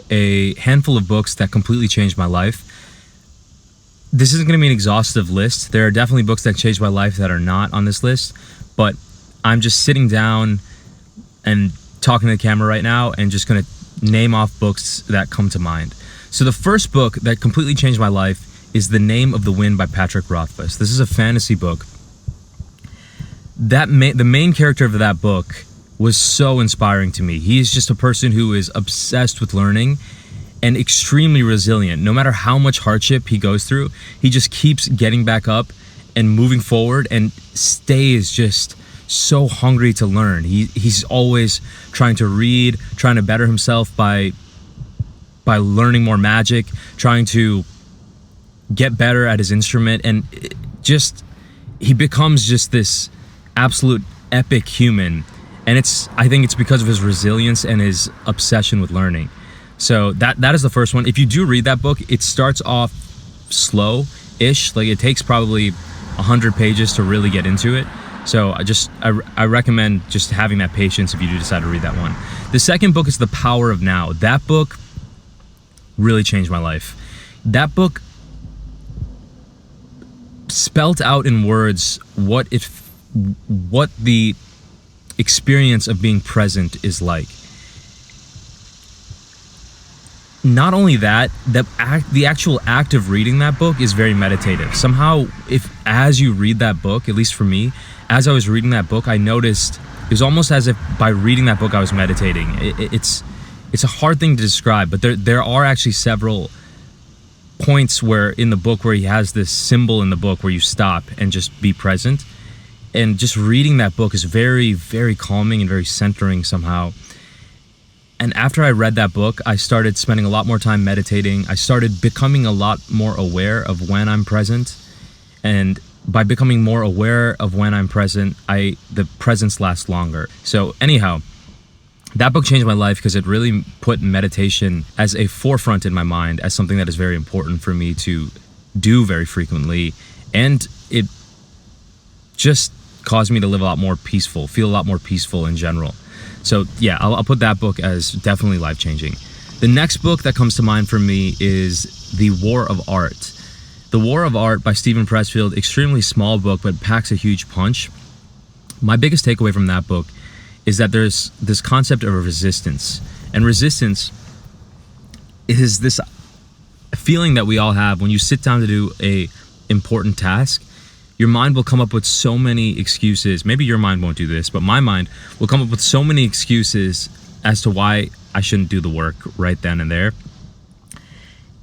a handful of books that completely changed my life. This isn't going to be an exhaustive list. There are definitely books that changed my life that are not on this list, but I'm just sitting down and talking to the camera right now and just going to name off books that come to mind. So the first book that completely changed my life is The Name of the Wind by Patrick Rothfuss. This is a fantasy book. The main character of that book was so inspiring to me. He is just a person who is obsessed with learning and extremely resilient. No matter how much hardship he goes through, he just keeps getting back up and moving forward and stays just so hungry to learn. He's always trying to read, trying to better himself by learning more magic, trying to get better at his instrument, and he becomes just this absolute epic human. And I think it's because of his resilience and his obsession with learning. So that is the first one. If you do read that book, it starts off slow-ish. Like, it takes probably 100 pages to really get into it. So I recommend just having that patience if you do decide to read that one. The second book is The Power of Now. That book really changed my life. That book spelt out in words what the experience of being present is like. Not only that, the actual act of reading that book is very meditative. Somehow, as you read that book, at least for me, as I was reading that book, I noticed it was almost as if by reading that book I was meditating. It's a hard thing to describe, but there are actually several points where in the book where he has this symbol in the book where you stop and just be present. And just reading that book is very, very calming and very centering somehow. And after I read that book, I started spending a lot more time meditating. I started becoming a lot more aware of when I'm present. And by becoming more aware of when I'm present, the presence lasts longer. So anyhow, that book changed my life because it really put meditation as a forefront in my mind, as something that is very important for me to do very frequently. And it just caused me to live a lot more peaceful, feel a lot more peaceful in general. So yeah, I'll put that book as definitely life-changing. The next book that comes to mind for me is The War of Art. The War of Art by Steven Pressfield, extremely small book, but packs a huge punch. My biggest takeaway from that book is that there's this concept of a resistance. And resistance is this feeling that we all have when you sit down to do a important task. Your mind will come up with so many excuses. Maybe your mind won't do this, but my mind will come up with so many excuses as to why I shouldn't do the work right then and there.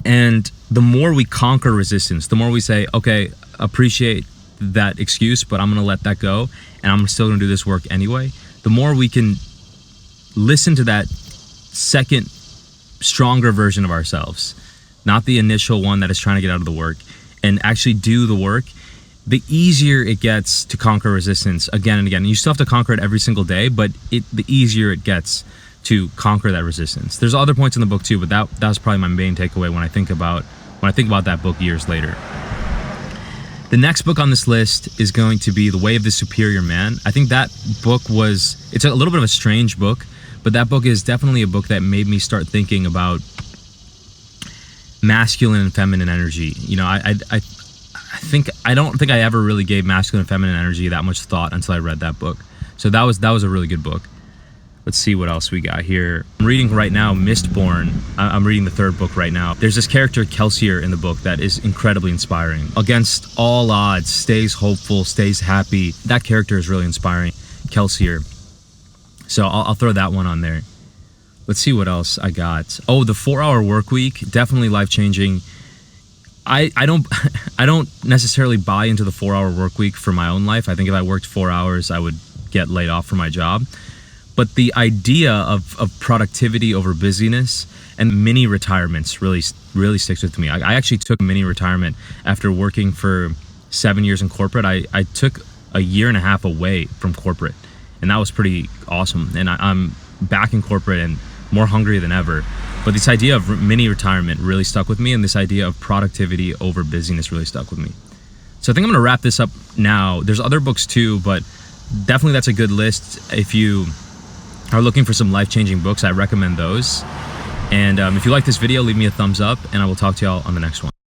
And the more we conquer resistance, the more we say, okay, appreciate that excuse, but I'm going to let that go, and I'm still going to do this work anyway. The more we can listen to that second, stronger version of ourselves, not the initial one that is trying to get out of the work, and actually do the work, the easier it gets to conquer resistance again and again. And you still have to conquer it every single day, but the easier it gets to conquer that resistance. There's other points in the book too, but that was probably my main takeaway when I think about that book years later. The next book on this list is going to be The Way of the Superior Man. I think that book it's a little bit of a strange book, but that book is definitely a book that made me start thinking about masculine and feminine energy. You know, I don't think I ever really gave masculine and feminine energy that much thought until I read that book. So that was a really good book. Let's see what else we got here. I'm reading right now Mistborn. I'm reading the third book right now. There's this character, Kelsier, in the book that is incredibly inspiring. Against all odds, stays hopeful, stays happy. That character is really inspiring, Kelsier. So I'll throw that one on there. Let's see what else I got. Oh, the 4-Hour Workweek, definitely life-changing. I don't necessarily buy into the 4-Hour Workweek for my own life. I think if I worked 4 hours, I would get laid off from my job. But the idea of productivity over busyness and mini retirements really sticks with me. I actually took a mini retirement after working for 7 years in corporate. I took a year and a half away from corporate, and that was pretty awesome. And I'm back in corporate and more hungry than ever. But this idea of mini retirement really stuck with me, and this idea of productivity over busyness really stuck with me. So I think I'm going to wrap this up now. There's other books too, but definitely that's a good list. If you are looking for some life-changing books, I recommend those. And if you like this video, leave me a thumbs up, and I will talk to y'all on the next one.